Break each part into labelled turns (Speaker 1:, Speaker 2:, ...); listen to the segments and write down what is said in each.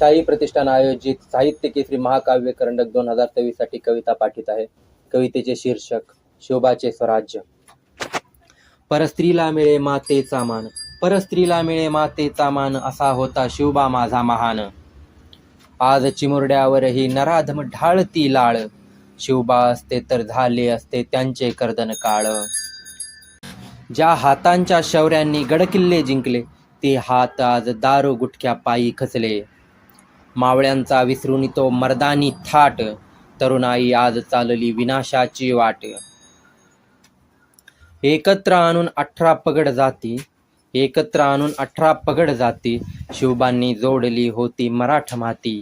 Speaker 1: साई प्रतिष्ठान आयोजित साहित्य केसरी महाकाव्य करंडक 2023 साठी कविता पाठीत आहे. कवितेचे शीर्षक शोभाचे स्वराज्य. परस्त्रीला मिळे मातेचा मान, परस्त्रीला मिळे मातेचा मान, असा होता शिवबा माझा महान. आज चिमुरड्यावरही नराधम ढाळती लाळ, शिवबा असते तर झाले असते त्यांचे कर्दन काळ. ज्या हातांच्या शौर्यांनी गडकिल्ले जिंकले, ते हात आज दारू गुटख्या पायी खचले. मावळ्यांचा विसरून तो मर्दानी थाट, तरुणाई आज चालली विनाशाची वाट. एकत्र आणून 18 पगड जाती, एकत्र आणून 18 पगड जाती, शिवबांनी जोडली होती मराठ माती.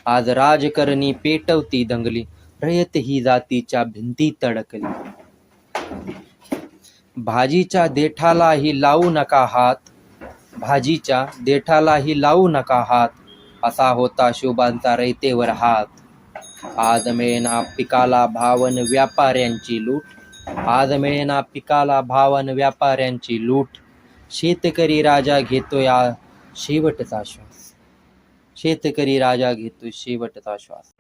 Speaker 1: आज राजकरणी पेटवती दंगली, रयत ही जातीच्या भिंतीत अडकली. भाजीच्या देठालाही लावू नका हात, भाजीच्या देठालाही लावू नका हात, असा होता शिवबांचा रयतेवर हात. आज मिळेना पिकाला भावन व्यापाऱ्यांची लूट, आज मिळेना पिकाला भावन व्यापाऱ्यांची लूट. शेतकरी राजा घेतोय शेवटचा श्वास, शेतकरी राजा घेतोय शेवटचा श्वास.